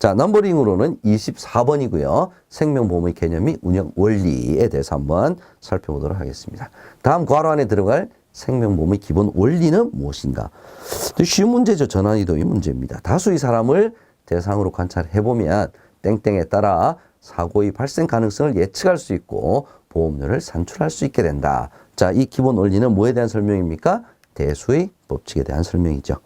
자, 넘버링으로는 24번이고요. 생명보험의 개념 및 운영 원리에 대해서 한번 살펴보도록 하겠습니다. 다음 괄호 안에 들어갈 생명보험의 기본 원리는 무엇인가? 쉬운 문제죠. 전환이동의 문제입니다. 다수의 사람을 대상으로 관찰해보면 땡땡에 따라 사고의 발생 가능성을 예측할 수 있고 보험료를 산출할 수 있게 된다. 자, 이 기본 원리는 뭐에 대한 설명입니까? 대수의 법칙에 대한 설명이죠.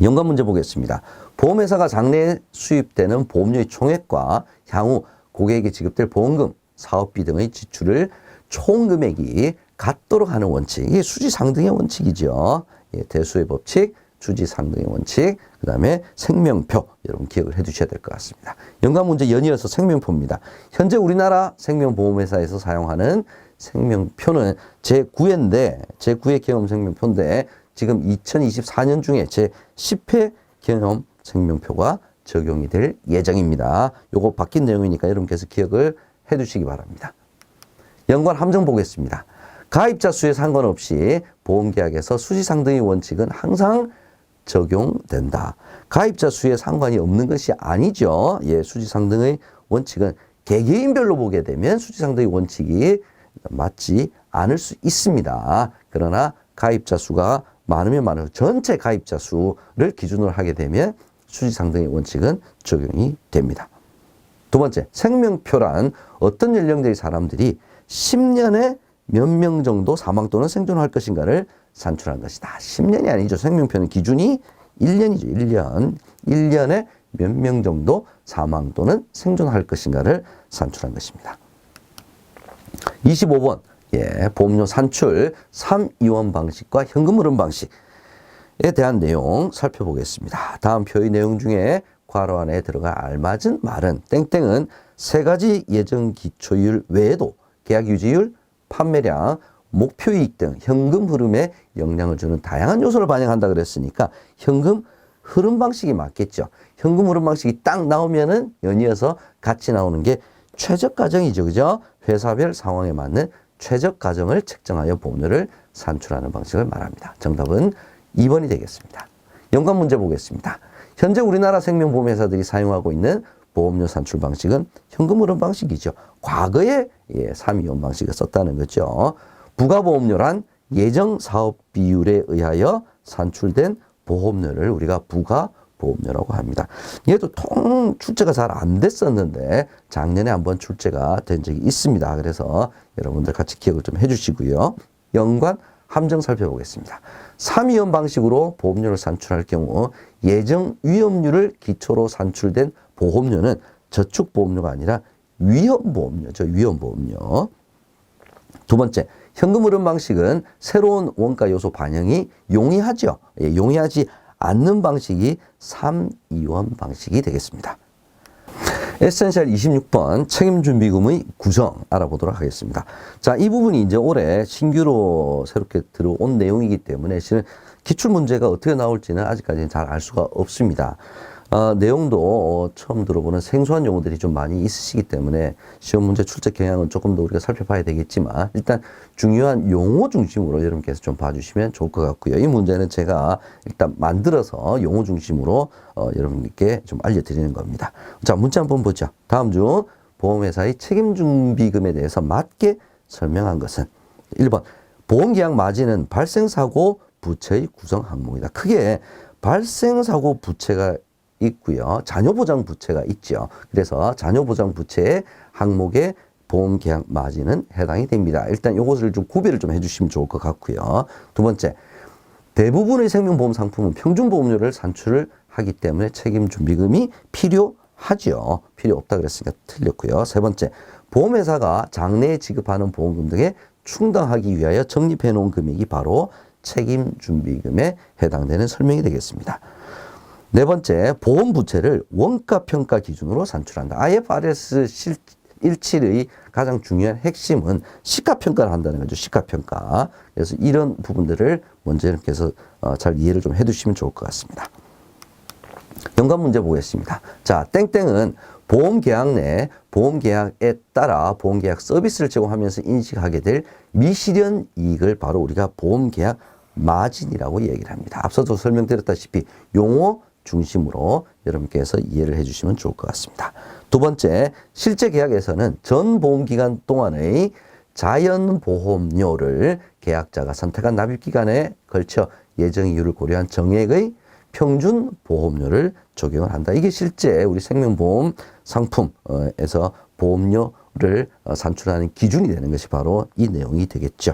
연관 문제 보겠습니다. 보험회사가 장래에 수입되는 보험료의 총액과 향후 고객에게 지급될 보험금, 사업비 등의 지출을 총 금액이 같도록 하는 원칙. 이게 수지상등의 원칙이죠. 예, 대수의 법칙, 수지상등의 원칙, 그 다음에 생명표. 여러분 기억을 해 두셔야 될 것 같습니다. 연관 문제 연이어서 생명표입니다. 현재 우리나라 생명보험회사에서 사용하는 생명표는 제9회인데, 제9회 경험 생명표인데, 지금 2024년 중에 제10회 경험 생명표가 적용이 될 예정입니다. 요거 바뀐 내용이니까 여러분께서 기억을 해 두시기 바랍니다. 연관 함정 보겠습니다. 가입자 수에 상관없이 보험계약에서 수지상등의 원칙은 항상 적용된다. 가입자 수에 상관이 없는 것이 아니죠. 예, 수지상등의 원칙은 개개인별로 보게 되면 수지상등의 원칙이 맞지 않을 수 있습니다. 그러나 가입자 수가 많으면 많을수록 전체 가입자 수를 기준으로 하게 되면 수지상등의 원칙은 적용이 됩니다. 두 번째, 생명표란 어떤 연령대의 사람들이 10년에 몇 명 정도 사망 또는 생존할 것인가를 산출한 것이다. 10년이 아니죠. 생명표는 기준이 1년이죠. 1년. 1년에 몇 명 정도 사망 또는 생존할 것인가를 산출한 것입니다. 25번. 예, 보험료 산출 3이원 방식과 현금 흐름 방식에 대한 내용 살펴보겠습니다. 다음 표의 내용 중에 괄호 안에 들어가 알맞은 말은 땡땡은 세 가지 예정 기초율 외에도 계약 유지율, 판매량, 목표이익 등 현금 흐름에 영향을 주는 다양한 요소를 반영한다 그랬으니까 현금 흐름 방식이 맞겠죠. 현금 흐름 방식이 딱 나오면은 연이어서 같이 나오는 게 최적 가정이죠. 그죠? 회사별 상황에 맞는 최적 가정을 책정하여 보험료를 산출하는 방식을 말합니다. 정답은 2번이 되겠습니다. 연관 문제 보겠습니다. 현재 우리나라 생명보험회사들이 사용하고 있는 보험료 산출 방식은 현금 흐름 방식이죠. 과거에 3이원 방식을 썼다는 거죠. 부가보험료란 예정 사업 비율에 의하여 산출된 보험료를 우리가 부가보험료라고 합니다. 얘도 통 출제가 잘 안 됐었는데 작년에 한번 출제가 된 적이 있습니다. 그래서 여러분들 같이 기억을 좀 해주시고요. 연관 함정 살펴보겠습니다. 3이원 방식으로 보험료를 산출할 경우 예정 위험률을 기초로 산출된 보험료는 저축보험료가 아니라 위험보험료죠. 위험보험료. 두 번째, 현금 흐름 방식은 새로운 원가 요소 반영이 용이하죠. 예, 용이하지 않는 방식이 3이원 방식이 되겠습니다. 에센셜 26번 책임준비금의 구성 알아보도록 하겠습니다. 자, 이 부분이 이제 올해 신규로 새롭게 들어온 내용이기 때문에 실은 기출문제가 어떻게 나올지는 아직까지는 잘 알 수가 없습니다. 내용도 처음 들어보는 생소한 용어들이 좀 많이 있으시기 때문에 시험 문제 출제 경향은 조금 더 우리가 살펴봐야 되겠지만 일단 중요한 용어 중심으로 여러분께서 좀 봐주시면 좋을 것 같고요. 이 문제는 제가 일단 만들어서 용어 중심으로 여러분께 좀 알려드리는 겁니다. 자, 문제 한번 보죠. 다음 중 보험회사의 책임준비금에 대해서 맞게 설명한 것은 1번 보험계약 마진은 발생사고 부채의 구성 항목이다. 크게 발생사고 부채가 있고요. 자녀보장 부채가 있죠. 그래서 자녀보장 부채의 항목에 보험계약 마진은 해당이 됩니다. 일단 이것을 좀 구별을 좀 해주시면 좋을 것 같고요. 두 번째, 대부분의 생명보험 상품은 평균보험료를 산출을 하기 때문에 책임준비금이 필요하죠. 필요 없다 그랬으니까 틀렸고요. 세 번째, 보험회사가 장래에 지급하는 보험금 등에 충당하기 위하여 적립해 놓은 금액이 바로 책임준비금에 해당되는 설명이 되겠습니다. 네 번째, 보험 부채를 원가평가 기준으로 산출한다. IFRS 17의 가장 중요한 핵심은 시가평가를 한다는 거죠. 시가평가. 그래서 이런 부분들을 먼저 여러분께서 잘 이해를 좀 해두시면 좋을 것 같습니다. 연관 문제 보겠습니다. 자, 땡땡은 보험계약 내 보험계약에 따라 보험계약 서비스를 제공하면서 인식하게 될 미실현 이익을 바로 우리가 보험계약 마진이라고 얘기를 합니다. 앞서도 설명드렸다시피 용어 중심으로 여러분께서 이해를 해주시면 좋을 것 같습니다. 두 번째, 실제 계약에서는 전 보험기간 동안의 자연보험료를 계약자가 선택한 납입기간에 걸쳐 예정 이유를 고려한 정액의 평균 보험료를 적용을 한다. 이게 실제 우리 생명보험 상품에서 보험료를 산출하는 기준이 되는 것이 바로 이 내용이 되겠죠.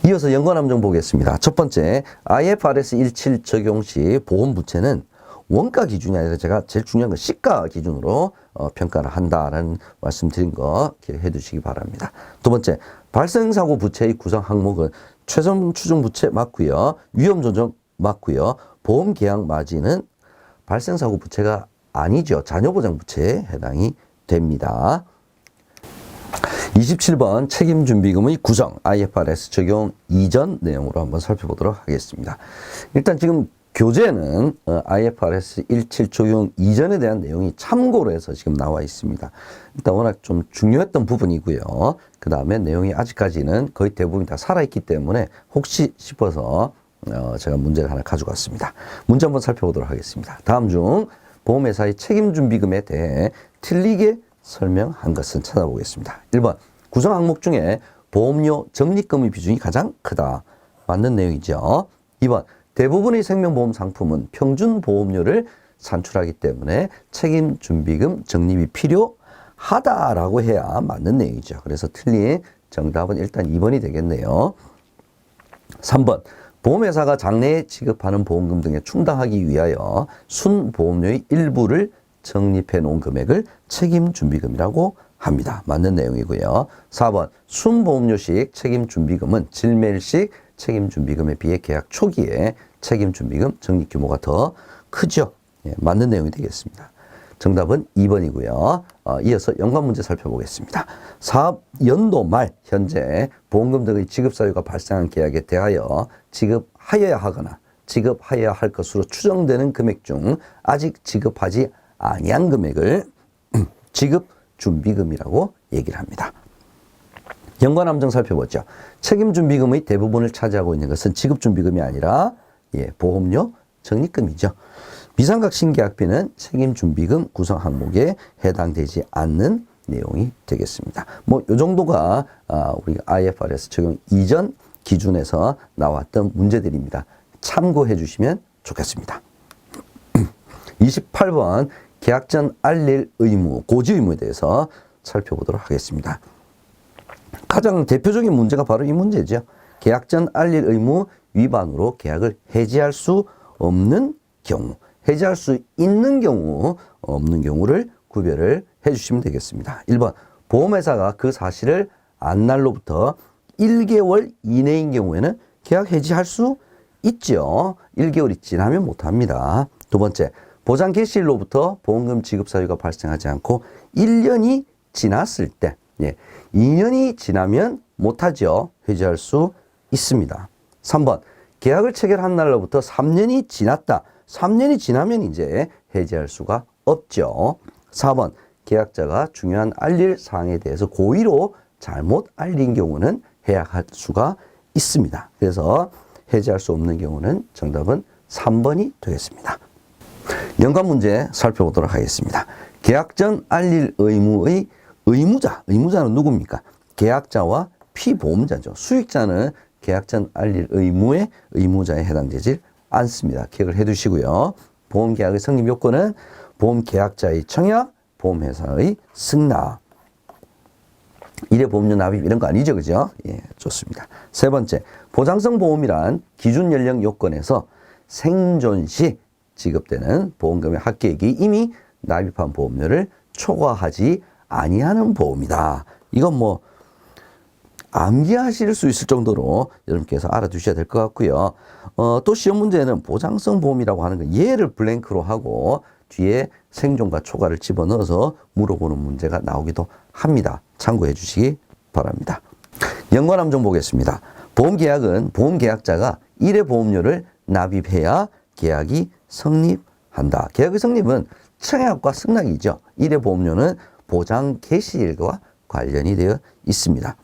이어서 연관함정 보겠습니다. 첫 번째, IFRS 17 적용 시 보험부채는 원가 기준이 아니라 제가 제일 중요한 건 시가 기준으로 평가를 한다라는 말씀드린 거 기억해 두시기 바랍니다. 두 번째, 발생사고 부채의 구성 항목은 최종 추정 부채 맞고요. 위험 조정 맞고요. 보험 계약 마진은 발생사고 부채가 아니죠. 자녀보장 부채에 해당이 됩니다. 27번 책임준비금의 구성 IFRS 적용 이전 내용으로 한번 살펴보도록 하겠습니다. 일단 지금 교재는 IFRS 17 적용 이전에 대한 내용이 참고로 해서 지금 나와 있습니다. 일단 워낙 좀 중요했던 부분이고요. 그 다음에 내용이 아직까지는 거의 대부분 다 살아있기 때문에 혹시 싶어서 제가 문제를 하나 가져갔습니다. 문제 한번 살펴보도록 하겠습니다. 다음 중 보험회사의 책임준비금에 대해 틀리게 설명한 것은 찾아보겠습니다. 1번, 구성 항목 중에 보험료 적립금의 비중이 가장 크다. 맞는 내용이죠. 2번, 대부분의 생명보험 상품은 평균 보험료를 산출하기 때문에 책임준비금 적립이 필요하다라고 해야 맞는 내용이죠. 그래서 틀린 정답은 일단 2번이 되겠네요. 3번, 보험회사가 장래에 지급하는 보험금 등에 충당하기 위하여 순보험료의 일부를 적립해 놓은 금액을 책임준비금이라고 합니다. 맞는 내용이고요. 4번, 순보험료식 책임준비금은 질매일식 책임준비금에 비해 계약 초기에 책임준비금 적립 규모가 더 크죠. 예, 맞는 내용이 되겠습니다. 정답은 2번이고요. 이어서 연관 문제 살펴보겠습니다. 사업 연도 말 현재 보험금 등의 지급 사유가 발생한 계약에 대하여 지급하여야 하거나 지급하여야 할 것으로 추정되는 금액 중 아직 지급하지 아니한 금액을 지급준비금이라고 얘기를 합니다. 연관함정 살펴보죠. 책임준비금의 대부분을 차지하고 있는 것은 지급준비금이 아니라 보험료 적립금이죠. 미상각 신계약비는 책임준비금 구성 항목에 해당되지 않는 내용이 되겠습니다. 이 정도가 우리 IFRS 적용 이전 기준에서 나왔던 문제들입니다. 참고해 주시면 좋겠습니다. 28번 계약 전 알릴 의무, 고지 의무에 대해서 살펴보도록 하겠습니다. 가장 대표적인 문제가 바로 이 문제죠. 계약 전 알릴 의무 위반으로 계약을 해지할 수 없는 경우, 해지할 수 있는 경우, 없는 경우를 구별을 해주시면 되겠습니다. 1번, 보험회사가 그 사실을 안 날로부터 1개월 이내인 경우에는 계약 해지할 수 있죠. 1개월이 지나면 못합니다. 두 번째, 보장 개시일로부터 보험금 지급 사유가 발생하지 않고 1년이 지났을 때, 2년이 지나면 못하죠. 해지할 수 있습니다. 3번, 계약을 체결한 날로부터 3년이 지났다. 3년이 지나면 이제 해지할 수가 없죠. 4번, 계약자가 중요한 알릴 사항에 대해서 고의로 잘못 알린 경우는 해약할 수가 있습니다. 그래서 해지할 수 없는 경우는 정답은 3번이 되겠습니다. 연관 문제 살펴보도록 하겠습니다. 계약 전 알릴 의무의 의무자는 누굽니까? 계약자와 피보험자죠. 수익자는 계약 전 알릴 의무의 의무자에 해당되지 않습니다. 기억을 해 두시고요. 보험계약의 성립 요건은 보험계약자의 청약, 보험회사의 승낙. 일회 보험료 납입 이런 거 아니죠. 그죠? 예, 좋습니다. 세 번째, 보장성 보험이란 기준 연령 요건에서 생존 시 지급되는 보험금의 합계액이 이미 납입한 보험료를 초과하지 아니하는 보험이다. 이건 암기하실 수 있을 정도로 여러분께서 알아두셔야 될 것 같고요. 또 시험 문제는 보장성 보험이라고 하는 건 얘를 블랭크로 하고 뒤에 생존과 초과를 집어넣어서 물어보는 문제가 나오기도 합니다. 참고해 주시기 바랍니다. 연관함정 보겠습니다. 보험계약은 보험계약자가 1회 보험료를 납입해야 계약이 성립한다. 계약의 성립은 청약과 승낙이죠. 1회 보험료는 보장 개시일과 관련이 되어 있습니다.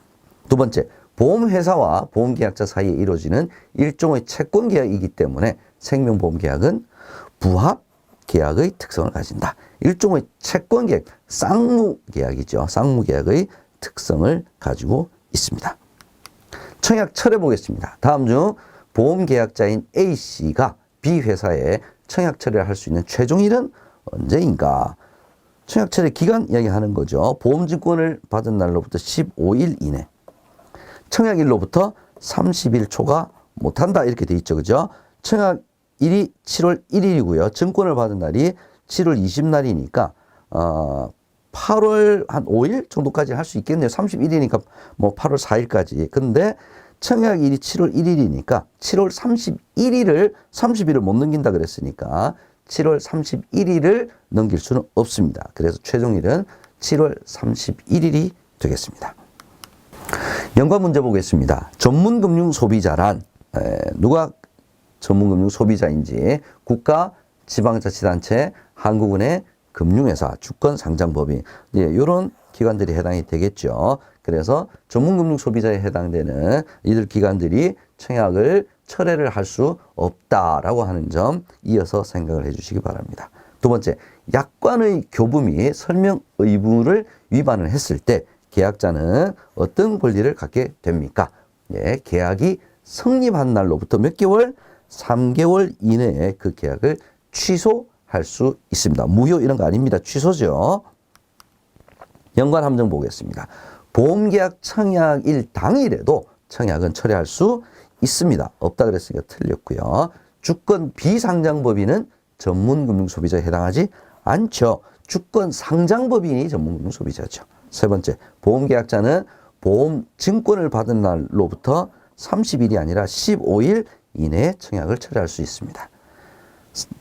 두 번째, 보험회사와 보험계약자 사이에 이루어지는 일종의 채권계약이기 때문에 생명보험계약은 부합 계약의 특성을 가진다. 일종의 채권 계약, 쌍무 계약이죠. 쌍무 계약의 특성을 가지고 있습니다. 청약 철회 보겠습니다. 다음 중 보험 계약자인 A씨가 B 회사에 청약 철회를 할 수 있는 최종일은 언제인가? 청약 철회 기간 이야기하는 거죠. 보험증권을 받은 날로부터 15일 이내. 청약일로부터 30일 초과 못한다 이렇게 돼 있죠. 그죠? 청약일이 7월 1일이고요. 증권을 받은 날이 7월 20날이니까 8월 한 5일 정도까지 할 수 있겠네요. 31일이니까 뭐 8월 4일까지. 근데 청약일이 7월 1일이니까 7월 31일을 30일을 못 넘긴다 그랬으니까 7월 31일을 넘길 수는 없습니다. 그래서 최종일은 7월 31일이 되겠습니다. 연관 문제 보겠습니다. 전문금융 소비자란 누가 전문금융 소비자인지 국가, 지방자치단체, 한국은행, 금융회사, 주권상장법인 이런 기관들이 해당이 되겠죠. 그래서 전문금융 소비자에 해당되는 이들 기관들이 청약을 철회를 할 수 없다라고 하는 점 이어서 생각을 해주시기 바랍니다. 두 번째, 약관의 교부 및 설명 의무를 위반을 했을 때 계약자는 어떤 권리를 갖게 됩니까? 계약이 성립한 날로부터 몇 개월? 3개월 이내에 그 계약을 취소할 수 있습니다. 무효 이런 거 아닙니다. 취소죠. 연관 함정 보겠습니다. 보험계약 청약일 당일에도 청약은 철회할 수 있습니다. 없다 그랬으니까 틀렸고요. 주권 비상장법인은 전문금융소비자에 해당하지 않죠. 주권 상장법인이 전문금융소비자죠. 세 번째, 보험계약자는 보험증권을 받은 날로부터 30일이 아니라 15일 이내에 청약을 철회할 수 있습니다.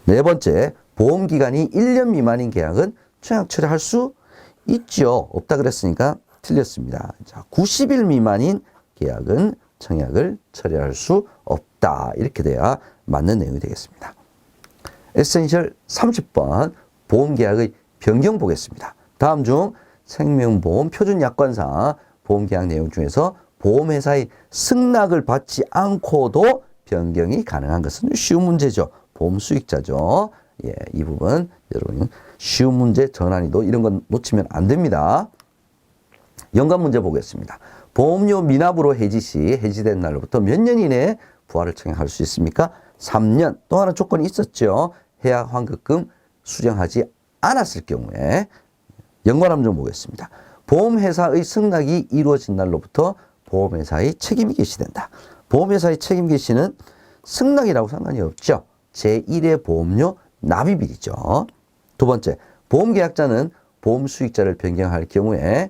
네 번째, 보험기간이 1년 미만인 계약은 청약 철회할 수 있죠. 없다 그랬으니까 틀렸습니다. 자, 90일 미만인 계약은 청약을 철회할 수 없다. 이렇게 돼야 맞는 내용이 되겠습니다. 에센셜 30번 보험계약의 변경 보겠습니다. 다음 중 생명보험 표준약관상 보험계약 내용 중에서 보험회사의 승낙을 받지 않고도 변경이 가능한 것은 쉬운 문제죠. 보험수익자죠. 이 부분 여러분 쉬운 문제, 전환이도 이런 건 놓치면 안 됩니다. 연관 문제 보겠습니다. 보험료 미납으로 해지 시 해지된 날로부터 몇 년 이내에 부활을 청약할 수 있습니까? 3년. 또 하나 조건이 있었죠. 해약 환급금 수령하지 않았을 경우에 연관 함정 보겠습니다. 보험회사의 승낙이 이루어진 날로부터 보험회사의 책임이 개시된다. 보험회사의 책임 개시는 승낙이라고 상관이 없죠. 제1의 보험료 납입일이죠. 두 번째, 보험계약자는 보험수익자를 변경할 경우에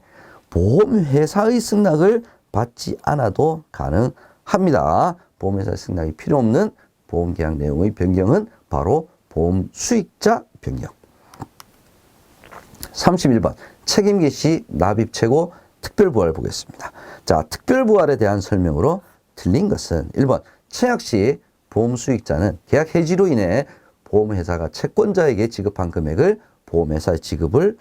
보험회사의 승낙을 받지 않아도 가능합니다. 보험회사의 승낙이 필요 없는 보험계약 내용의 변경은 바로 보험수익자 변경. 31번, 책임 개시 납입 최고 특별부활 보겠습니다. 자, 특별부활에 대한 설명으로 틀린 것은 1번, 청약 시 보험수익자는 계약 해지로 인해 보험회사가 채권자에게 지급한 금액을 보험회사에 지급을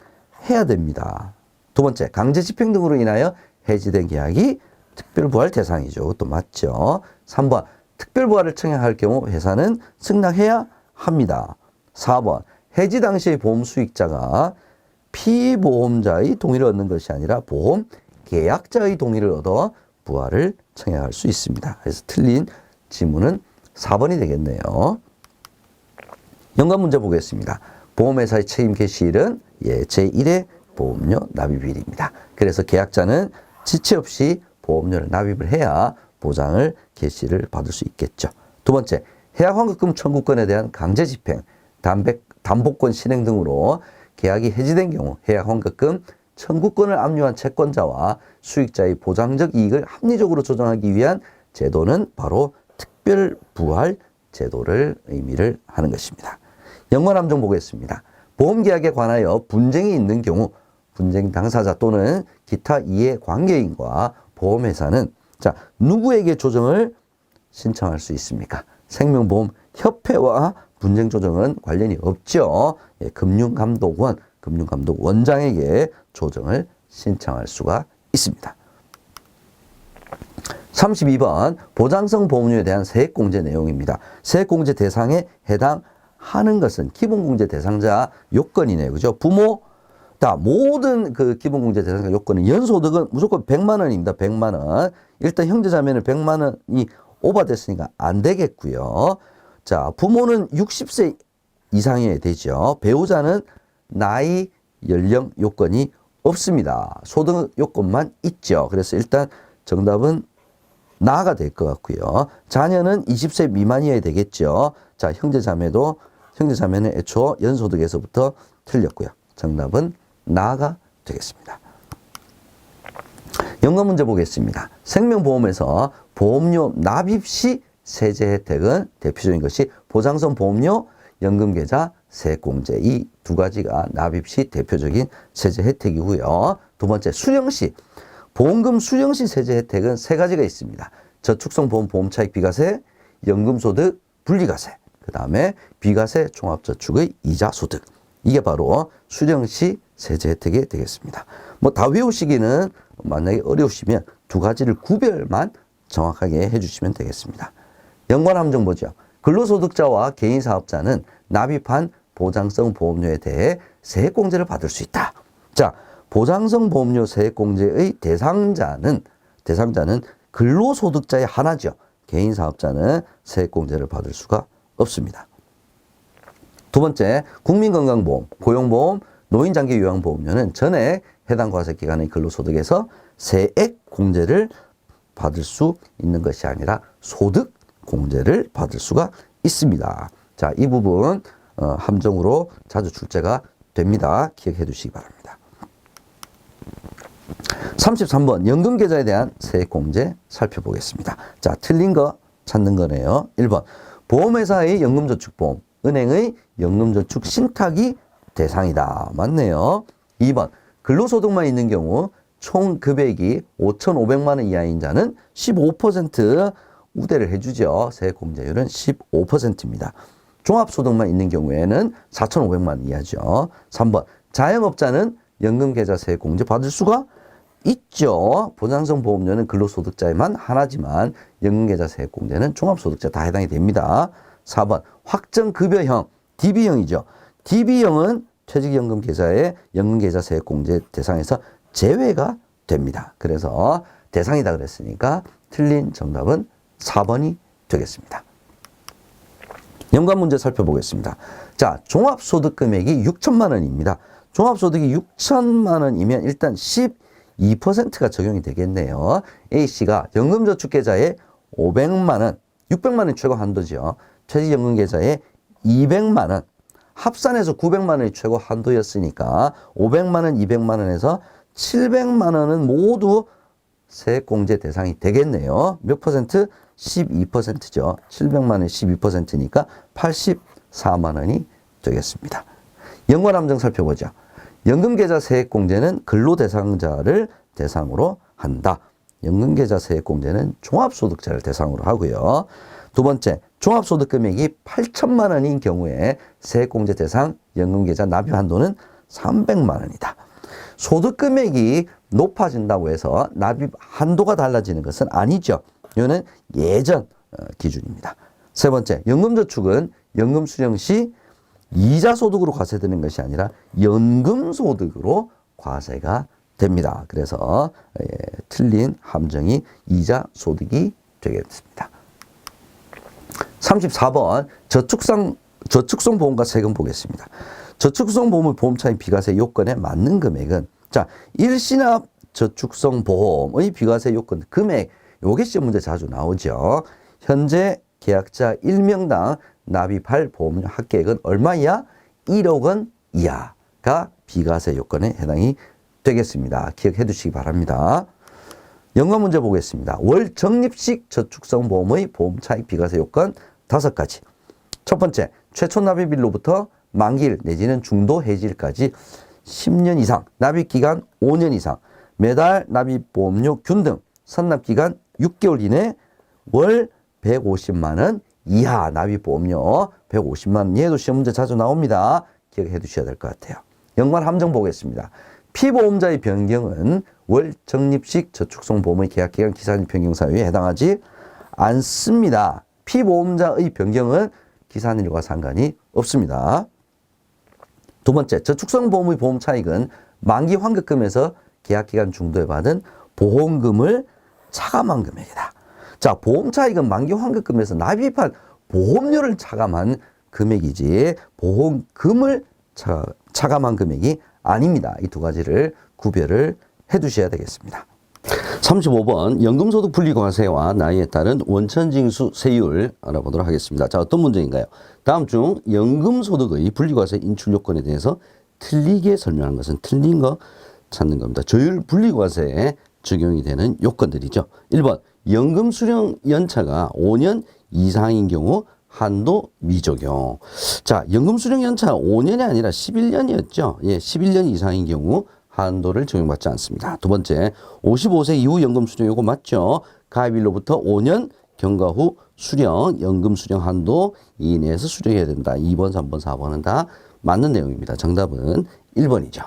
해야 됩니다. 두 번째, 강제집행 등으로 인하여 해지된 계약이 특별부활 대상이죠. 그것도 맞죠. 3번, 특별부활을 청약할 경우 회사는 승낙해야 합니다. 4번, 해지 당시의 보험수익자가 피보험자의 동의를 얻는 것이 아니라 보험계약자의 동의를 얻어 부활을 청약할 수 있습니다. 그래서 틀린 지문은 4번이 되겠네요. 연관 문제 보겠습니다. 보험회사의 책임 개시일은 제1의 보험료 납입일입니다. 그래서 계약자는 지체 없이 보험료를 납입을 해야 보장을 개시를 받을 수 있겠죠. 두 번째, 해약환급금 청구권에 대한 강제집행, 담보권 실행 등으로 계약이 해지된 경우 해약환급금 청구권을 압류한 채권자와 수익자의 보장적 이익을 합리적으로 조정하기 위한 제도는 바로 특별부활 제도를 의미를 하는 것입니다. 연관 함정 보겠습니다. 보험계약에 관하여 분쟁이 있는 경우 분쟁 당사자 또는 기타 이해관계인과 보험회사는 누구에게 조정을 신청할 수 있습니까? 생명보험협회와 분쟁 조정은 관련이 없죠. 금융감독원, 금융감독원장에게 조정을 신청할 수가 있습니다. 32번 보장성 보험료에 대한 세액공제 내용입니다. 세액공제 대상에 해당하지 하는 것은 기본공제 대상자 요건이네요. 그죠? 부모, 다 모든 그 기본공제 대상자 요건은 연소득은 무조건 100만 원입니다. 100만 원. 일단 형제자매는 100만 원이 오버됐으니까 안 되겠고요. 자, 부모는 60세 이상이어야 되죠. 배우자는 나이, 연령 요건이 없습니다. 소득 요건만 있죠. 그래서 일단 정답은 나가 될 것 같고요. 자녀는 20세 미만이어야 되겠죠. 자, 형제자매는 애초 연소득에서부터 틀렸고요. 정답은 나가 되겠습니다. 연관 문제 보겠습니다. 생명보험에서 보험료 납입 시 세제 혜택은 대표적인 것이 보장성 보험료, 연금계좌, 세액공제 이 두 가지가 납입 시 대표적인 세제 혜택이고요. 두 번째 수령 시 보험금 수령 시 세제 혜택은 세 가지가 있습니다. 저축성 보험 보험차익 비과세, 연금소득 분리과세, 그 다음에 비과세 종합저축의 이자 소득. 이게 바로 수령 시 세제 혜택이 되겠습니다. 뭐 다 외우시기는 만약에 어려우시면 두 가지를 구별만 정확하게 해주시면 되겠습니다. 연관 함정 보죠. 근로소득자와 개인사업자는 납입한 보장성 보험료에 대해 세액공제를 받을 수 있다. 자, 보장성 보험료 세액공제의 대상자는 근로소득자의 하나죠. 개인사업자는 세액공제를 받을 수가 없습니다. 두 번째, 국민건강보험, 고용보험, 노인장기요양보험료는 전에 해당 과세기간의 근로소득에서 세액공제를 받을 수 있는 것이 아니라 소득공제를 받을 수가 있습니다. 자, 이 부분 함정으로 자주 출제가 됩니다. 기억해 두시기 바랍니다. 33번 연금계좌에 대한 세액공제 살펴보겠습니다. 자, 틀린 거 찾는 거네요. 1번 보험회사의 연금저축보험, 은행의 연금저축 신탁이 대상이다. 맞네요. 2번 근로소득만 있는 경우 총 금액이 5,500만 원 이하인 자는 15% 우대를 해주죠. 세액공제율은 15%입니다. 종합소득만 있는 경우에는 4,500만 원 이하죠. 3번 자영업자는 연금계좌 세액공제 받을 수가 있죠. 보장성 보험료는 근로소득자에만 하나지만 연금계좌 세액공제는 종합소득자 다 해당이 됩니다. 4번 확정급여형 DB형이죠. DB형은 퇴직연금계좌의 연금계좌 세액공제 대상에서 제외가 됩니다. 그래서 대상이다 그랬으니까 틀린 정답은 4번이 되겠습니다. 연관 문제 살펴보겠습니다. 자, 종합소득 금액이 6천만 원입니다. 종합소득이 6천만 원이면 일단 12%가 적용이 되겠네요. A씨가 연금저축계좌에 500만 원, 600만 원 최고 한도죠. 퇴직연금계좌에 200만 원, 합산해서 900만 원이 최고 한도였으니까 500만 원, 200만 원에서 700만 원은 모두 세액공제 대상이 되겠네요. 몇 퍼센트? 12%죠. 700만 원이 12%니까 84만 원이 되겠습니다. 연관함정 살펴보죠. 연금계좌 세액공제는 근로대상자를 대상으로 한다. 연금계좌 세액공제는 종합소득자를 대상으로 하고요. 두 번째, 종합소득 금액이 8천만 원인 경우에 세액공제 대상 연금계좌 납입 한도는 300만 원이다. 소득 금액이 높아진다고 해서 납입 한도가 달라지는 것은 아니죠. 이거는 예전 기준입니다. 세 번째, 연금저축은 연금 수령 시 이자 소득으로 과세되는 것이 아니라 연금 소득으로 과세가 됩니다. 그래서 틀린 함정이 이자 소득이 되겠습니다. 34번 저축성 보험과 세금 보겠습니다. 저축성 보험의 보험차익 비과세 요건에 맞는 금액은 자, 일시납 저축성 보험의 비과세 요건 금액 요게 시험 문제 자주 나오죠. 현재 계약자 1명당 납입할 보험료 합계액은 얼마이야? 1억 원 이하가 비과세 요건에 해당이 되겠습니다. 기억해 두시기 바랍니다. 연관 문제 보겠습니다. 월 적립식 저축성 보험의 보험차익 비과세 요건 5가지. 첫 번째, 최초 납입일로부터 만기일 내지는 중도 해지일까지 10년 이상, 납입기간 5년 이상, 매달 납입보험료 균등, 선납기간 6개월 이내 월 150만 원 이하 납입보험료 150만 원 이하도 시험 문제 자주 나옵니다. 기억해 두셔야 될 것 같아요. 연관 함정 보겠습니다. 피보험자의 변경은 월 적립식 저축성 보험의 계약기간 기산일 변경 사유에 해당하지 않습니다. 피보험자의 변경은 기산일과 상관이 없습니다. 두 번째, 저축성보험의 보험 차익은 만기 환급금에서 계약기간 중도에 받은 보험금을 차감한 금액이다. 자, 보험 차익은 만기 환급금에서 납입한 보험료를 차감한 금액이지 보험금을 차감한 금액이 아닙니다. 이 두 가지를 구별을 해 두셔야 되겠습니다. 35번 연금소득 분리과세와 나이에 따른 원천징수 세율 알아보도록 하겠습니다. 자, 어떤 문제인가요? 다음 중 연금소득의 분리과세 인출 요건에 대해서 틀리게 설명한 것은 틀린 거 찾는 겁니다. 조율 분리과세에 적용이 되는 요건들이죠. 1번 연금 수령 연차가 5년 이상인 경우 한도 미적용. 자, 연금 수령 연차 5년이 아니라 11년이었죠. 예, 11년 이상인 경우 한도를 적용받지 않습니다. 두 번째, 55세 이후 연금 수령 요거 맞죠? 가입일로부터 5년 경과 후 수령, 연금 수령 한도 이내에서 수령해야 된다. 2번, 3번, 4번은 다 맞는 내용입니다. 정답은 1번이죠.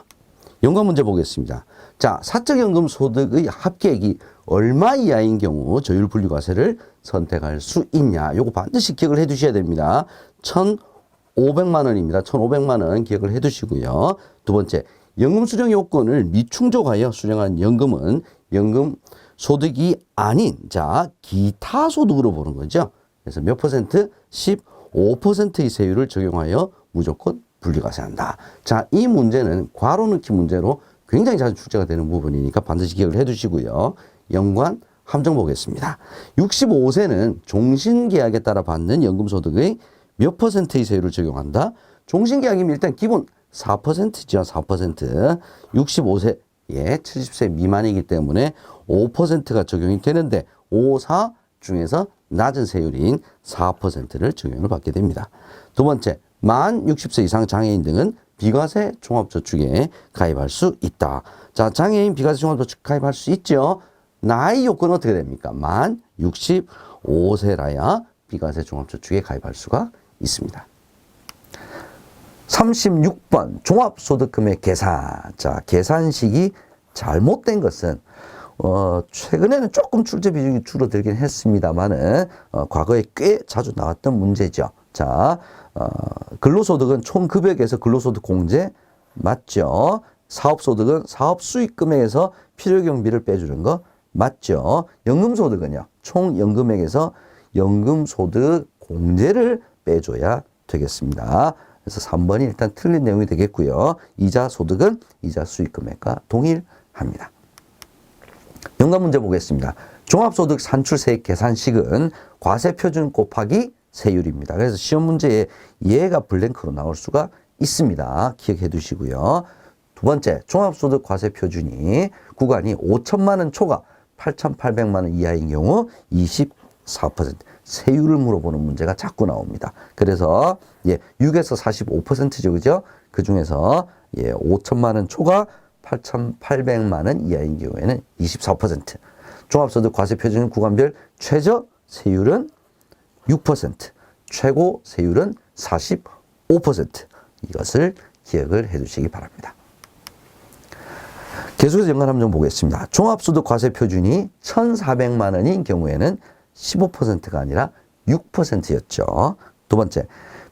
연관 문제 보겠습니다. 자, 사적연금 소득의 합계액이 얼마 이하인 경우 조율 분리과세를 선택할 수 있냐. 요거 반드시 기억을 해 두셔야 됩니다. 1,500만 원입니다. 1,500만 원 기억을 해 두시고요. 두 번째, 연금 수령 요건을 미충족하여 수령한 연금은 연금 소득이 아닌, 자, 기타 소득으로 보는 거죠. 그래서 몇 퍼센트? 15%의 세율을 적용하여 무조건 분리과세한다. 자, 이 문제는 괄호 넣기 문제로 굉장히 자주 출제가 되는 부분이니까 반드시 기억을 해 두시고요. 연관 함정 보겠습니다. 65세는 종신계약에 따라 받는 연금소득의 몇 퍼센트의 세율을 적용한다? 종신계약이면 일단 기본 4%죠. 4%. 65세, 예, 70세 미만이기 때문에 5%가 적용이 되는데 5, 4 중에서 낮은 세율인 4%를 적용을 받게 됩니다. 두 번째, 만 60세 이상 장애인 등은 비과세 종합저축에 가입할 수 있다. 자, 장애인 비과세 종합저축 가입할 수 있죠. 나이 요건은 어떻게 됩니까? 만 65세라야 비과세 종합저축에 가입할 수가 있습니다. 36번 종합소득금액 계산. 자, 계산식이 잘못된 것은 최근에는 조금 출제 비중이 줄어들긴 했습니다만은 과거에 꽤 자주 나왔던 문제죠. 자, 근로소득은 총급여에서 근로소득 공제 맞죠? 사업소득은 사업수익금액에서 필요경비를 빼주는 거 맞죠? 연금소득은요, 총연금액에서 연금소득 공제를 빼줘야 되겠습니다. 그래서 3번이 일단 틀린 내용이 되겠고요. 이자 소득은 이자 수익금액과 동일합니다. 연관 문제 보겠습니다. 종합소득 산출세액 계산식은 과세표준 곱하기 세율입니다. 그래서 시험 문제에 얘가 블랭크로 나올 수가 있습니다. 기억해 두시고요. 두 번째, 종합소득 과세표준이 구간이 5천만 원 초과 8,800만 원 이하인 경우 24%. 세율을 물어보는 문제가 자꾸 나옵니다. 그래서 6에서 45%죠. 그죠? 그 중에서 5천만 원 초과 8,800만 원 이하인 경우에는 24%. 종합소득 과세표준 구간별 최저 세율은 6%, 최고 세율은 45%. 이것을 기억을 해 두시기 바랍니다. 계속해서 연관 함정 보겠습니다. 종합소득 과세표준이 1,400만 원인 경우에는 15%가 아니라 6%였죠. 두 번째,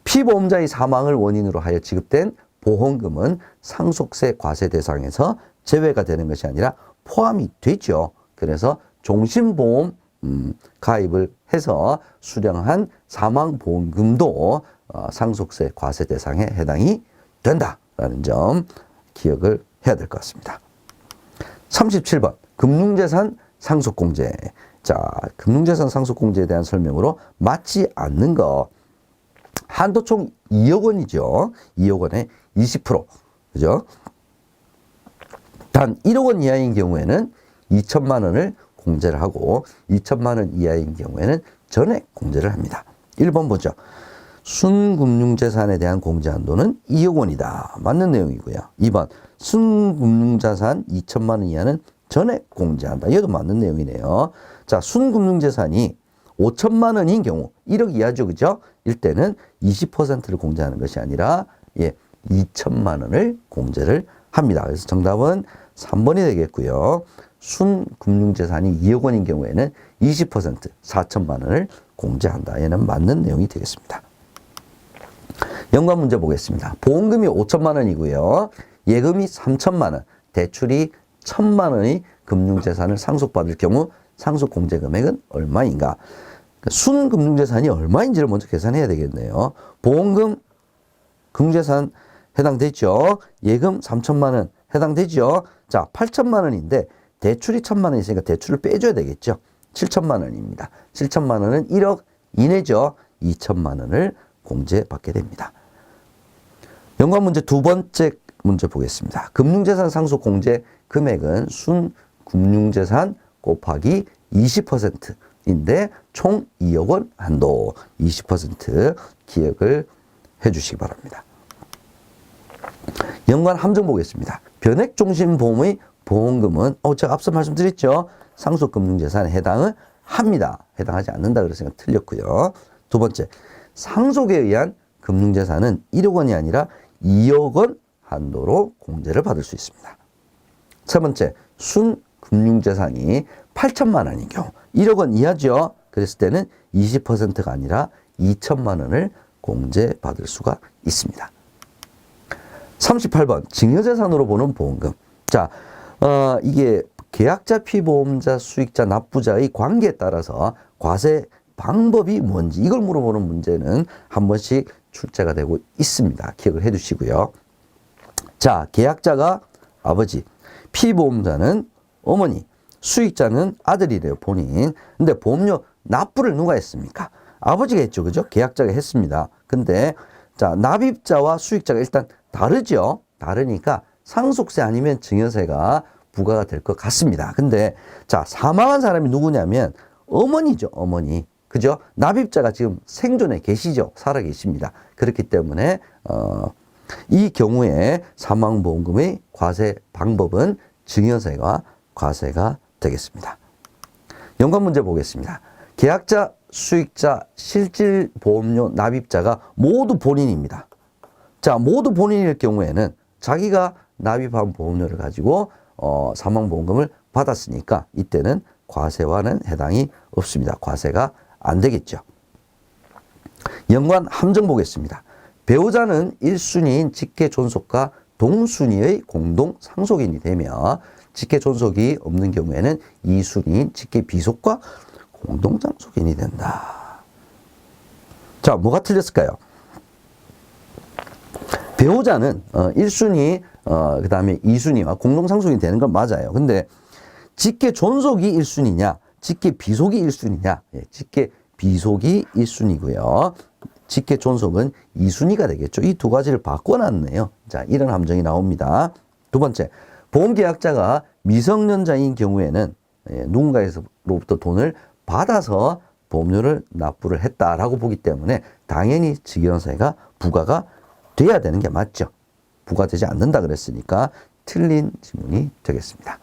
피보험자의 사망을 원인으로 하여 지급된 보험금은 상속세 과세 대상에서 제외가 되는 것이 아니라 포함이 되죠. 그래서 종신보험 가입을 해서 수령한 사망보험금도 상속세 과세 대상에 해당이 된다라는 점 기억을 해야 될 것 같습니다. 37번 금융재산 상속공제. 자, 금융재산 상속공제에 대한 설명으로 맞지 않는 거. 한도 총 2억 원이죠. 2억 원에 20%. 그죠? 단 1억 원 이하인 경우에는 2천만 원을 공제를 하고 2천만 원 이하인 경우에는 전액 공제를 합니다. 1번 보죠. 순금융재산에 대한 공제 한도는 2억 원이다. 맞는 내용이고요. 2번 순금융자산 2천만 원 이하는 전액 공제한다. 이것도 맞는 내용이네요. 자, 순금융재산이 5천만 원인 경우 1억 이하죠. 그죠? 일때는 20%를 공제하는 것이 아니라 2천만 원을 공제를 합니다. 그래서 정답은 3번이 되겠고요. 순금융재산이 2억 원인 경우에는 20% 4천만 원을 공제한다. 얘는 맞는 내용이 되겠습니다. 연관 문제 보겠습니다. 보험금이 5천만 원이고요. 예금이 3천만 원, 대출이 1,000만 원의 금융재산을 상속받을 경우 상속공제금액은 얼마인가? 순금융재산이 얼마인지를 먼저 계산해야 되겠네요. 보험금, 금융재산 해당되죠. 예금 3천만 원 해당되죠. 자, 8천만 원인데 대출이 1,000만 원 있으니까 대출을 빼줘야 되겠죠. 7천만 원입니다. 7천만 원은 1억 이내죠. 2천만 원을 공제받게 됩니다. 연관 문제 두 번째 문제 보겠습니다. 금융재산 상속 공제 금액은 순금융재산 곱하기 20%인데 총 2억 원 한도 20% 기억을 해 주시기 바랍니다. 연관 함정 보겠습니다. 변액종신보험의 보험금은 제가 앞서 말씀드렸죠. 상속금융재산에 해당을 합니다. 해당하지 않는다 그랬으니까 틀렸고요. 두 번째, 상속에 의한 금융재산은 1억 원이 아니라 2억 원 한도로 공제를 받을 수 있습니다. 세 번째, 순금융재산이 8천만 원인 경우 1억 원 이하죠. 그랬을 때는 20%가 아니라 2천만 원을 공제받을 수가 있습니다. 38번, 증여재산으로 보는 보험금. 자, 이게 계약자, 피보험자, 수익자, 납부자의 관계에 따라서 과세 방법이 뭔지 이걸 물어보는 문제는 한 번씩 출제가 되고 있습니다. 기억을 해 두시고요. 자, 계약자가 아버지, 피보험자는 어머니, 수익자는 아들이래요, 본인. 근데 보험료 납부를 누가 했습니까? 아버지가 했죠, 그죠? 계약자가 했습니다. 근데 자, 납입자와 수익자가 일단 다르죠? 다르니까 상속세 아니면 증여세가 부과가 될 것 같습니다. 근데 자, 사망한 사람이 누구냐면 어머니죠, 어머니. 그죠? 납입자가 지금 생존에 계시죠? 살아 계십니다. 그렇기 때문에 이 경우에 사망보험금의 과세 방법은 증여세가 과세가 되겠습니다. 연관 문제 보겠습니다. 계약자, 수익자, 실질보험료 납입자가 모두 본인입니다. 자, 모두 본인일 경우에는 자기가 납입한 보험료를 가지고 사망보험금을 받았으니까 이때는 과세와는 해당이 없습니다. 과세가 안 되겠죠. 연관 함정 보겠습니다. 배우자는 1순위인 직계존속과 동순위의 공동상속인이 되며 직계존속이 없는 경우에는 2순위인 직계비속과 공동상속인이 된다. 자, 뭐가 틀렸을까요? 배우자는 1순위, 그 다음에 2순위와 공동상속인이 되는 건 맞아요. 근데 직계존속이 1순위냐, 직계비속이 1순위냐, 직계비속이 1순위고요. 직계존속은 2순위가 되겠죠. 이 두 가지를 바꿔놨네요. 자, 이런 함정이 나옵니다. 두 번째, 보험계약자가 미성년자인 경우에는 누군가에서로부터 돈을 받아서 보험료를 납부를 했다라고 보기 때문에 당연히 증여세가 부과가 돼야 되는 게 맞죠. 부과되지 않는다 그랬으니까 틀린 지문이 되겠습니다.